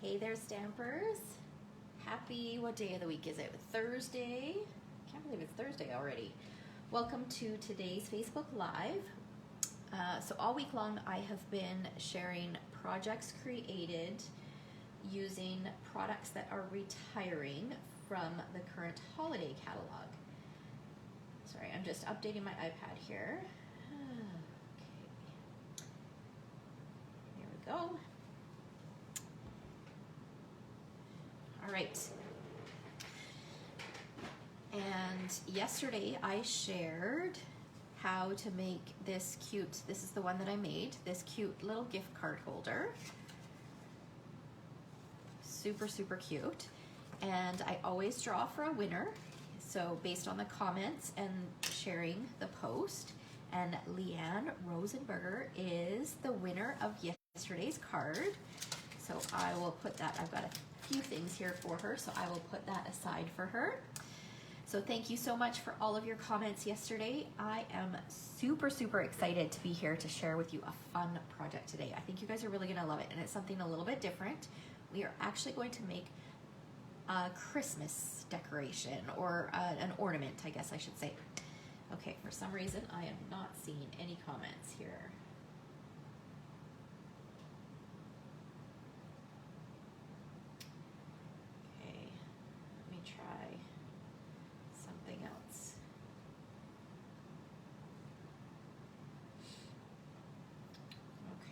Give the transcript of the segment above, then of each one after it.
Hey there, Stampers. Happy, what day of the week is it? Thursday? Can't believe it's Thursday already. Welcome to today's Facebook Live. So all week long I have been sharing projects created using products that are retiring from the current holiday catalog. Sorry, I'm just updating my iPad here. Okay. Here we go. All right. And yesterday I shared how to make this cute, this is the one that I made, this cute little gift card holder. Super, super cute. And I always draw for a winner. So based on the comments and sharing the post, and Leanne Rosenberger is the winner of yesterday's card. So I will put that, I've got a few things here for her, so I will put that aside for her. So thank you so much for all of your comments yesterday. I am super, super excited to be here to share with you a fun project today. I think you guys are really gonna love it, and it's something a little bit different. We are actually going to make a Christmas decoration, or an ornament, I guess I should say. Okay, for some reason I am not seeing any comments here. Okay, let me try something else.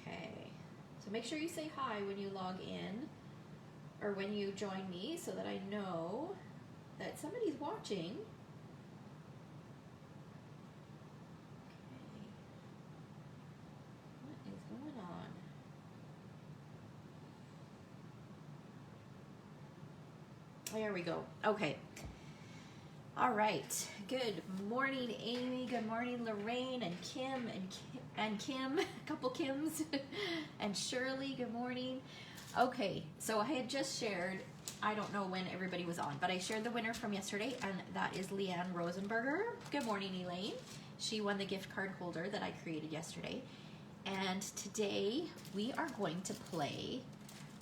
Okay, so make sure you say hi when you log in or when you join me so that I know that somebody's watching. Okay, what is going on? There we go. Okay. All right. Good morning, Amy. Good morning, Lorraine and Kim and Kim, a couple Kims, and Shirley. Good morning. Okay, so I had just shared, I don't know when everybody was on, but I shared the winner from yesterday, and that is Leanne Rosenberger. Good morning, Elaine. She won the gift card holder that I created yesterday. And today we are going to play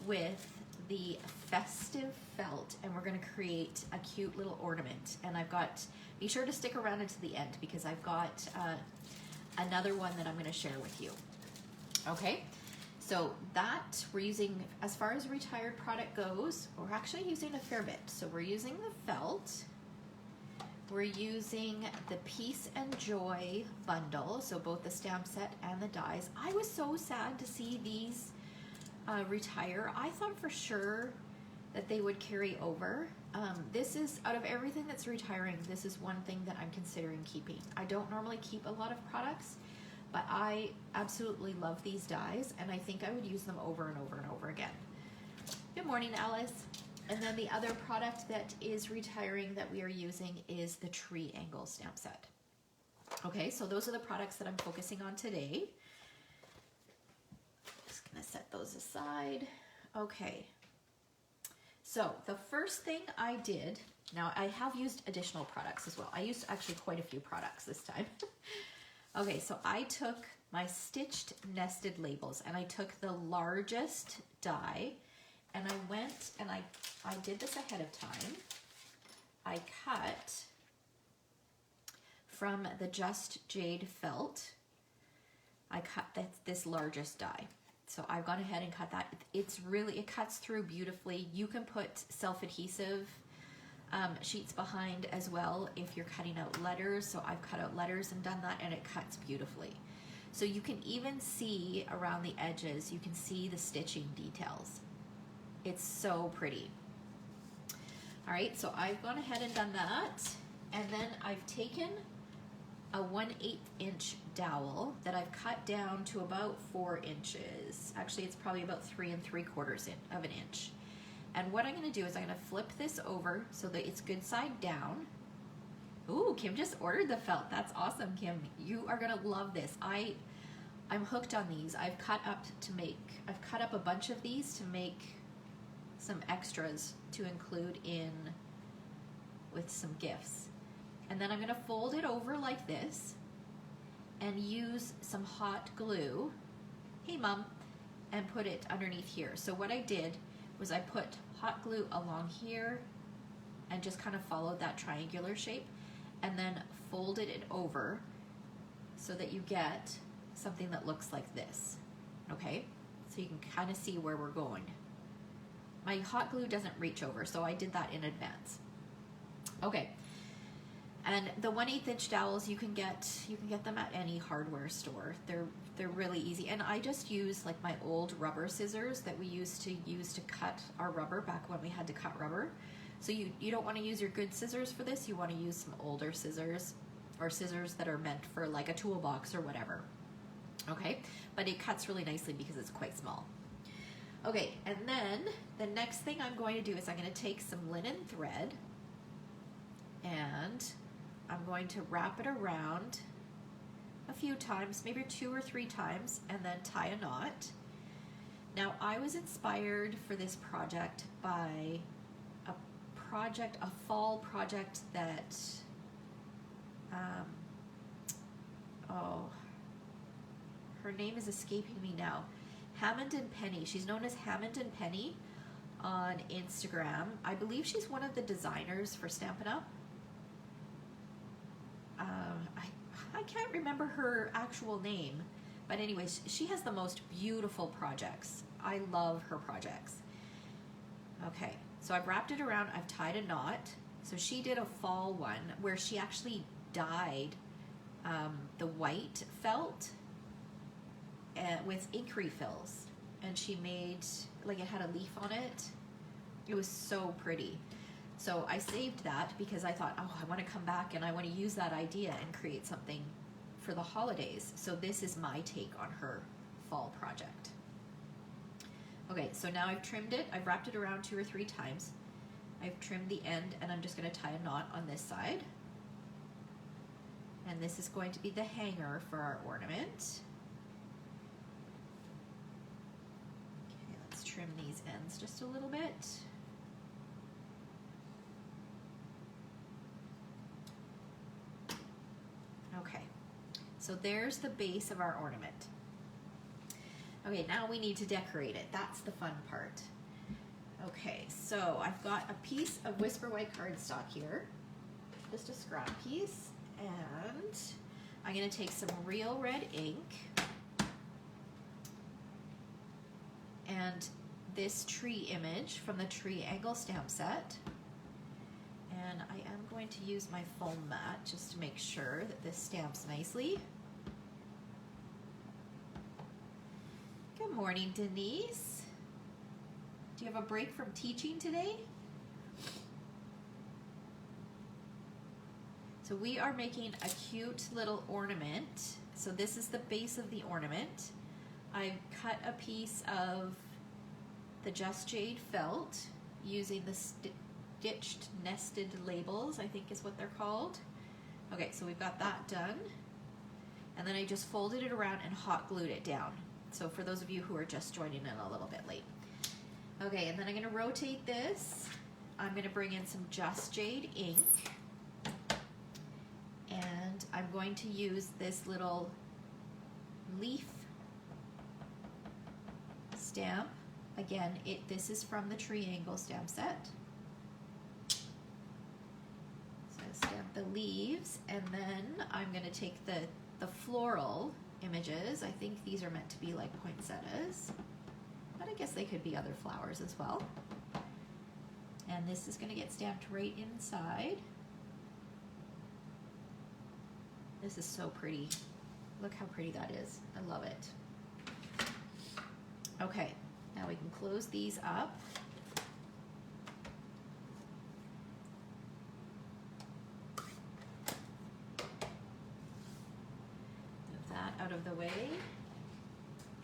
with the Festive Felt, and we're going to create a cute little ornament. And I've got, be sure to stick around until the end because I've got another one that I'm going to share with you. Okay, so that we're using, as far as retired product goes, we're actually using a fair bit. So we're using the felt, we're using the Peace and Joy bundle, so both the stamp set and the dies. I was so sad to see these retire. I thought for sure that they would carry over. This is, out of everything that's retiring, this is one thing that I'm considering keeping. I don't normally keep a lot of products, but I absolutely love these dies, and I think I would use them over and over and over again. Good morning, Alice. And then the other product that is retiring that we are using is the Triangle stamp set. Okay, so those are the products that I'm focusing on today. Just gonna set those aside. Okay, so the first thing I did, now I have used additional products as well. I used actually quite a few products this time. Okay, so I took my stitched nested labels and I took the largest die and I went and I did this ahead of time. I cut from the Just Jade felt, I cut this largest die. So I've gone ahead and cut that. It's really, it cuts through beautifully. You can put self-adhesive sheets behind as well if you're cutting out letters. So I've cut out letters and done that, and it cuts beautifully. So you can even see around the edges, you can see the stitching details. It's so pretty. All right, so I've gone ahead and done that. And then I've taken a 1/8 inch dowel that I've cut down to about 4 inches. Actually, it's probably about 3 3/4 of an inch. And what I'm gonna do is I'm gonna flip this over so that it's good side down. Ooh, Kim just ordered the felt. That's awesome, Kim. You are gonna love this. I'm hooked on these. I've cut up a bunch of these to make some extras to include in with some gifts. And then I'm gonna fold it over like this and use some hot glue, hey mom, and put it underneath here. So what I did was I put hot glue along here and just kind of followed that triangular shape and then folded it over so that you get something that looks like this, okay? So you can kind of see where we're going. My hot glue doesn't reach over, so I did that in advance. Okay, and the 1/8 inch dowels, you can get them at any hardware store. They're really easy, and I just use like my old rubber scissors that we used to cut our rubber back when we had to cut rubber. So you don't want to use your good scissors for this. You want to use some older scissors, or scissors that are meant for like a toolbox or whatever. Okay, but it cuts really nicely because it's quite small. Okay, and then the next thing I'm going to do is I'm going to take some linen thread and I'm going to wrap it around a few times, maybe 2 or 3 times, and then tie a knot. Now, I was inspired for this project by a fall project that, her name is escaping me now. Hammond and Penny. She's known as Hammond and Penny on Instagram. I believe she's one of the designers for Stampin' Up. I can't remember her actual name, but anyways, she has the most beautiful projects. I love her projects. Okay, so I've wrapped it around, I've tied a knot. So she did a fall one where she actually dyed the white felt with ink refills, and she made, like, it had a leaf on it. It was so pretty. So I saved that because I thought, oh, I want to come back and I want to use that idea and create something for the holidays. So this is my take on her fall project. Okay, so now I've trimmed it. I've wrapped it around 2 or 3 times. I've trimmed the end, and I'm just going to tie a knot on this side. And this is going to be the hanger for our ornament. Okay, let's trim these ends just a little bit. Okay, so there's the base of our ornament. Okay, now we need to decorate it. That's the fun part. Okay, so I've got a piece of Whisper White cardstock here, just a scrap piece, and I'm going to take some real red ink and this tree image from the Triangle stamp set, and I am going to use my foam mat just to make sure that this stamps nicely. Good morning, Denise. Do you have a break from teaching today? So we are making a cute little ornament. So this is the base of the ornament. I've cut a piece of the Just Jade felt using the stitched nested labels, I think is what they're called. Okay, so we've got that done. And then I just folded it around and hot glued it down. So for those of you who are just joining in a little bit late. Okay, and then I'm going to rotate this. I'm going to bring in some Just Jade ink. And I'm going to use this little leaf stamp. Again, this is from the Triangle stamp set. So I stamp the leaves, and then I'm going to take the floral images. I think these are meant to be like poinsettias, but I guess they could be other flowers as well. And this is going to get stamped right inside. This is so pretty. Look how pretty that is. I love it. Okay, now we can close these up. Move that out of the way.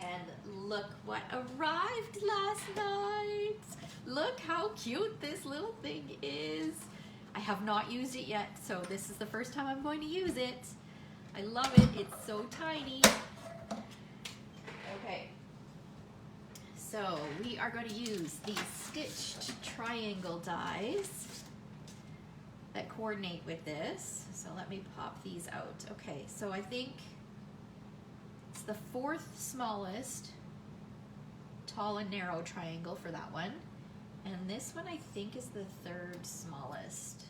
And look what arrived last night. Look how cute this little thing is. I have not used it yet, so this is the first time I'm going to use it. I love it. It's so tiny. Okay. So we are going to use these stitched triangle dies that coordinate with this. So let me pop these out. Okay, so I think it's the 4th smallest tall and narrow triangle for that one. And this one I think is the third smallest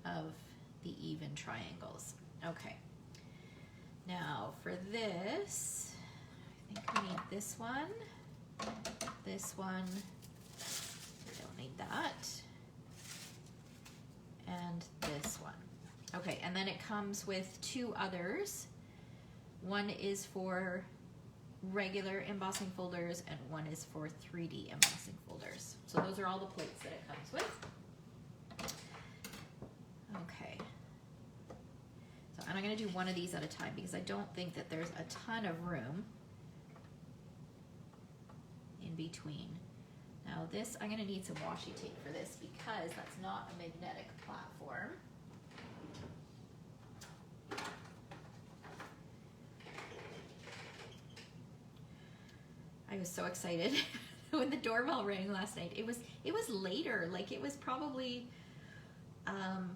of the even triangles. Okay. Now for this, I think we need this one, we don't need that, and this one. Okay, and then it comes with two others. One is for regular embossing folders and one is for 3D embossing folders. So those are all the plates that it comes with. Okay. So, and I'm going to do one of these at a time because I don't think that there's a ton of room in between. Now this, I'm going to need some washi tape for this because that's not a magnetic platform. I was so excited when the doorbell rang last night. It was later, like it was probably, well,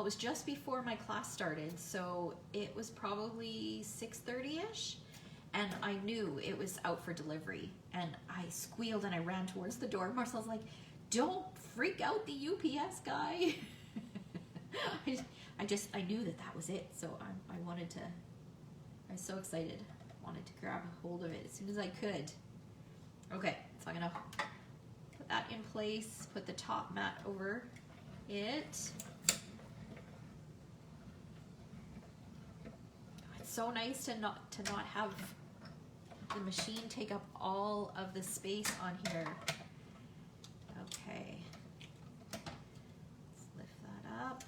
it was just before my class started, so it was probably 6:30ish, and I knew it was out for delivery, and I squealed and I ran towards the door. Marcel's like, "Don't freak out the UPS guy." I knew that was it, so I was so excited. Wanted to grab a hold of it as soon as I could. Okay, so I'm gonna put that in place, put the top mat over it. It's so nice to not have the machine take up all of the space on here. Okay, let's lift that up.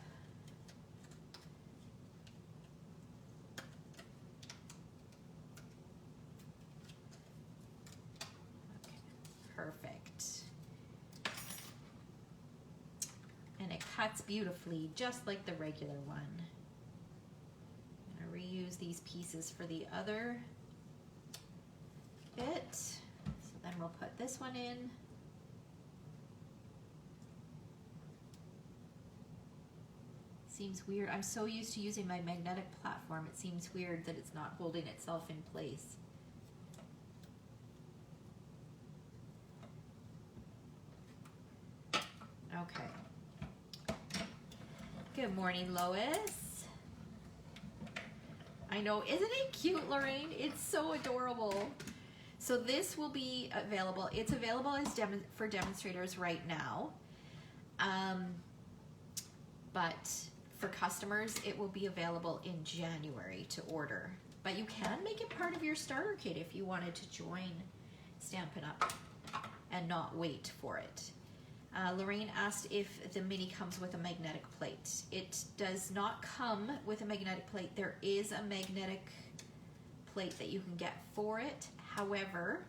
Perfect. And it cuts beautifully, just like the regular one. I'm going to reuse these pieces for the other bit. So then we'll put this one in. Seems weird. I'm so used to using my magnetic platform, it seems weird that it's not holding itself in place. Okay. Good morning, Lois. I know, isn't it cute, Lorraine? It's so adorable. So this will be available. It's available as for demonstrators right now. But for customers, it will be available in January to order. But you can make it part of your starter kit if you wanted to join Stampin' Up! And not wait for it. Lorraine asked if the mini comes with a magnetic plate. It does not come with a magnetic plate. There is a magnetic plate that you can get for it. However,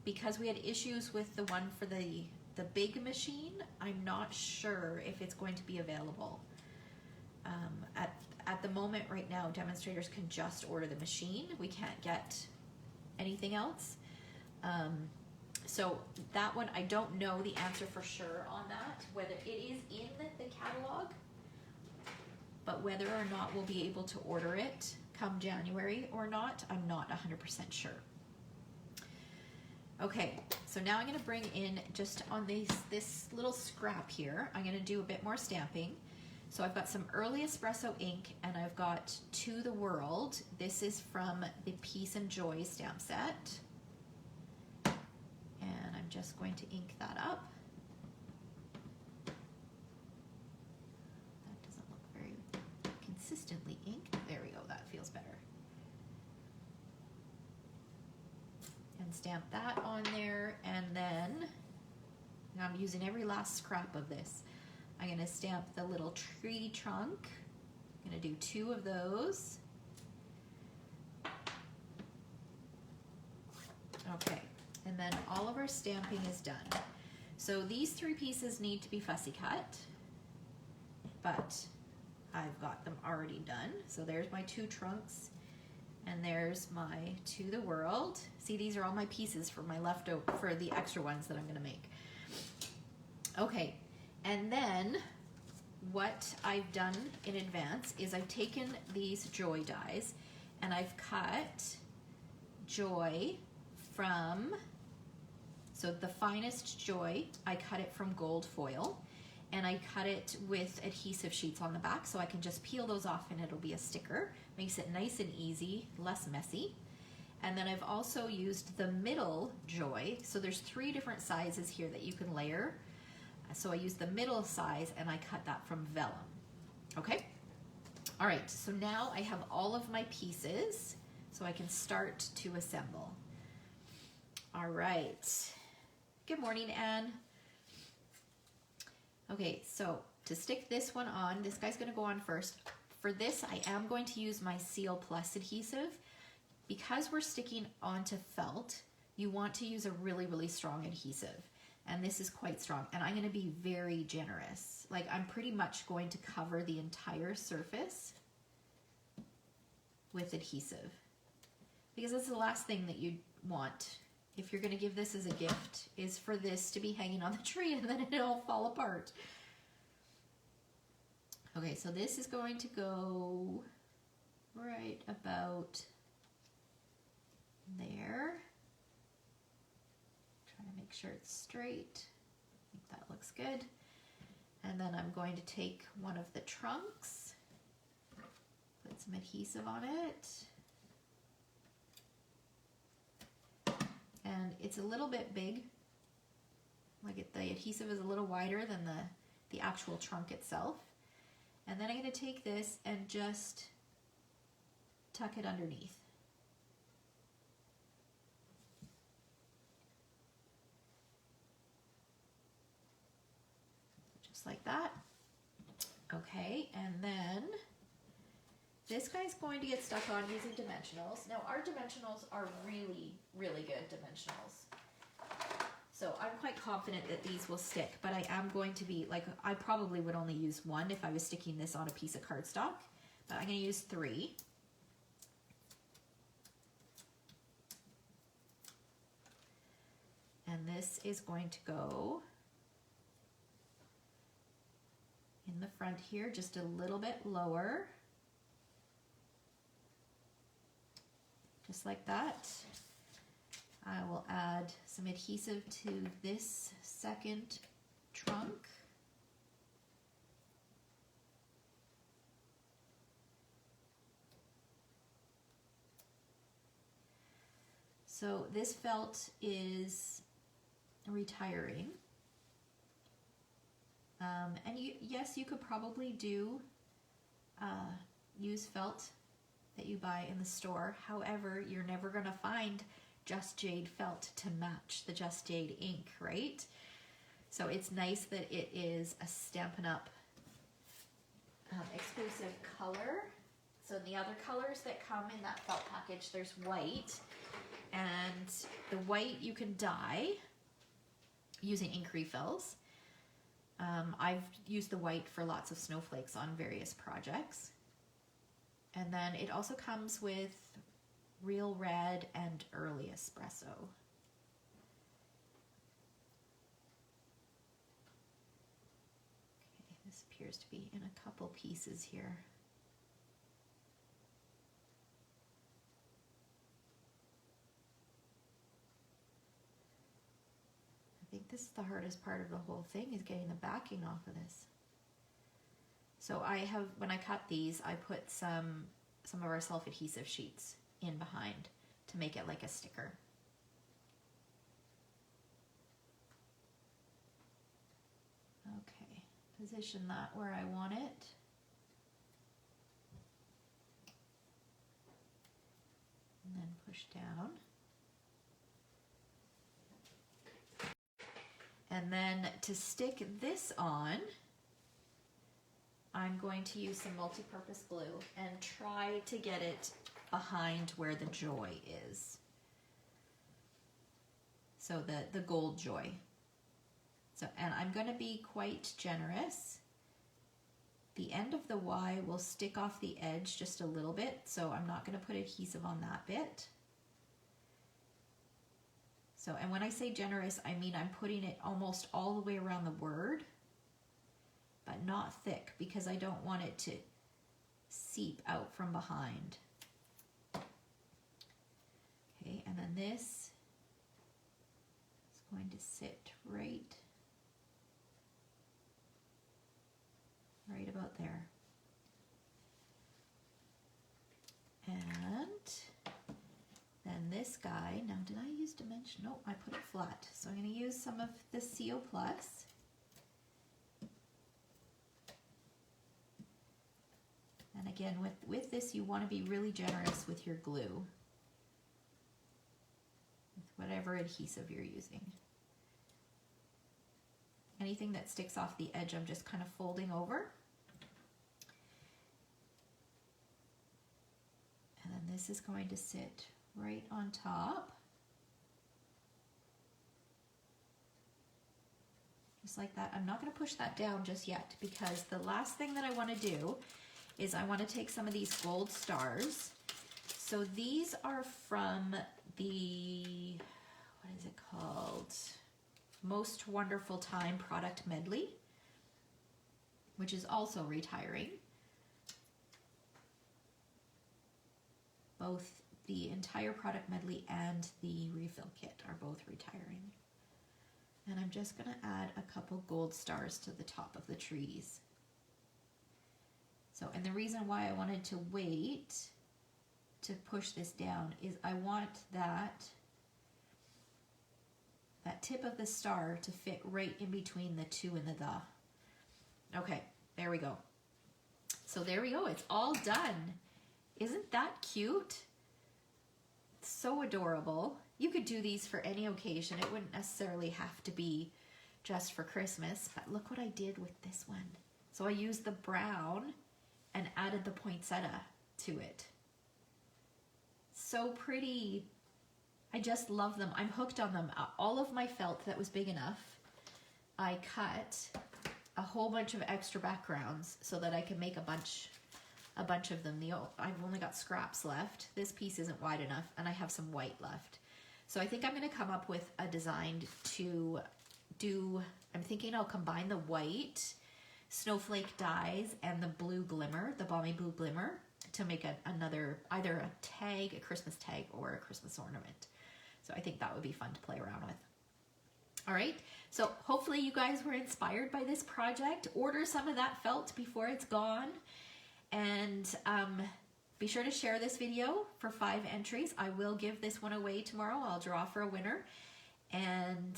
because we had issues with the one for the big machine, I'm not sure if it's going to be available. At the moment right now, demonstrators can just order the machine. We can't get anything else. So that one, I don't know the answer for sure on that, whether it is in the catalog, but whether or not we'll be able to order it come January or not, I'm not 100% sure. Okay, so now I'm going to bring in just on this little scrap here, I'm going to do a bit more stamping. So I've got some early espresso ink and I've got To the World. This is from the Peace and Joy stamp set. And I'm just going to ink that up. That doesn't look very consistently inked. There we go, that feels better. And stamp that on there, and then I'm using every last scrap of this. I'm going to stamp the little tree trunk. I'm going to do 2 of those. Okay, and then all of our stamping is done. So these 3 pieces need to be fussy cut, but I've got them already done. So there's my 2 trunks, and there's my To the World. See, these are all my pieces for my leftover, for the extra ones that I'm gonna make. Okay, and then what I've done in advance is I've taken these Joy dies and I've cut Joy from, so the Finest Joy, I cut it from gold foil, and I cut it with adhesive sheets on the back, so I can just peel those off and it'll be a sticker. Makes it nice and easy, less messy. And then I've also used the Middle Joy, so there's 3 different sizes here that you can layer. So I used the middle size and I cut that from vellum. Okay? All right, so now I have all of my pieces, so I can start to assemble. All right. Good morning, Anne. Okay, so to stick this one on, this guy's gonna go on first. For this, I am going to use my Seal Plus adhesive. Because we're sticking onto felt, you want to use a really, really strong adhesive. And this is quite strong. And I'm gonna be very generous. Like, I'm pretty much going to cover the entire surface with adhesive. Because that's the last thing that you want if you're gonna give this as a gift, is for this to be hanging on the tree and then it'll fall apart. Okay, so this is going to go right about there. Trying to make sure it's straight. I think that looks good. And then I'm going to take one of the trunks, put some adhesive on it. And it's a little bit big. Like the adhesive is a little wider than the actual trunk itself. And then I'm going to take this and just tuck it underneath. Just like that. Okay, and then this guy's going to get stuck on using dimensionals. Now our dimensionals are really, really good dimensionals. So I'm quite confident that these will stick, but I am going to be, like, I probably would only use 1 if I was sticking this on a piece of cardstock, but I'm gonna use 3. And this is going to go in the front here, just a little bit lower. Just like that. I will add some adhesive to this second trunk. So this felt is retiring. And yes, you could probably do use felt that you buy in the store. However, you're never gonna find Just Jade felt to match the Just Jade ink, right? So it's nice that it is a Stampin' Up! Exclusive color. So the other colors that come in that felt package, there's white, and the white you can dye using ink refills. I've used the white for lots of snowflakes on various projects. And then it also comes with Real Red and Early Espresso. Okay, this appears to be in a couple pieces here. I think this is the hardest part of the whole thing, is getting the backing off of this. So I have, when I cut these, I put some of our self-adhesive sheets in behind to make it like a sticker. Okay, position that where I want it. And then push down. And then to stick this on, I'm going to use some multi-purpose glue and try to get it behind where the joy is. So the gold joy. So, and I'm going to be quite generous. The end of the Y will stick off the edge just a little bit, so I'm not going to put adhesive on that bit. So, and when I say generous, I mean I'm putting it almost all the way around the word, but not thick, because I don't want it to seep out from behind. Okay, and then this going to sit right about there. And then this guy, now did I use dimension? No, I put it flat. So I'm going to use some of the CO Plus. And again, with this, you want to be really generous with your glue, with whatever adhesive you're using. Anything that sticks off the edge, I'm just kind of folding over. And then this is going to sit right on top. Just like that. I'm not going to push that down just yet, because the last thing that I want to do is I want to take some of these gold stars. So these are from the, what is it called? Most Wonderful Time product medley, which is also retiring. Both the entire product medley and the refill kit are both retiring. And I'm just going to add a couple gold stars to the top of the trees. So, and the reason why I wanted to wait to push this down is I want that tip of the star to fit right in between the two and the. Okay, there we go. So there we go, it's all done. Isn't that cute? So adorable. You could do these for any occasion. It wouldn't necessarily have to be just for Christmas, but look what I did with this one. So I used the brown and added the poinsettia to it. So pretty. I just love them. I'm hooked on them. All of my felt that was big enough, I cut a whole bunch of extra backgrounds so that I can make a bunch of them. I've only got scraps left. This piece isn't wide enough, and I have some white left. So I think I'm going to come up with a design to do. I'm thinking I'll combine the white snowflake dyes and the blue glimmer, the balmy blue glimmer, to make another, either a tag, a Christmas tag, or a Christmas ornament. So I think that would be fun to play around with. All right, so hopefully you guys were inspired by this project. Order some of that felt before it's gone. And be sure to share this video for 5 entries. I will give this one away tomorrow. I'll draw for a winner. And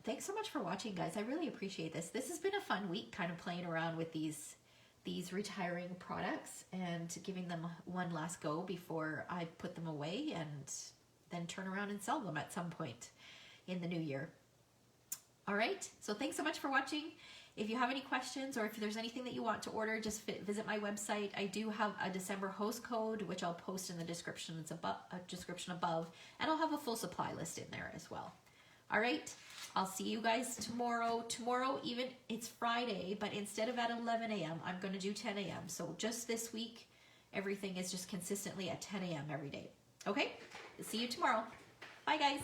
thanks so much for watching, guys. I really appreciate this. This has been a fun week, kind of playing around with these retiring products and giving them one last go before I put them away and then turn around and sell them at some point in the new year. All right, so thanks so much for watching. If you have any questions or if there's anything that you want to order, just visit my website. I do have a December host code, which I'll post in the description. It's description above, and I'll have a full supply list in there as well. All right, I'll see you guys tomorrow. Tomorrow, even it's Friday, but instead of at 11 a.m., I'm going to do 10 a.m. So just this week, everything is just consistently at 10 a.m. every day. Okay, see you tomorrow. Bye, guys.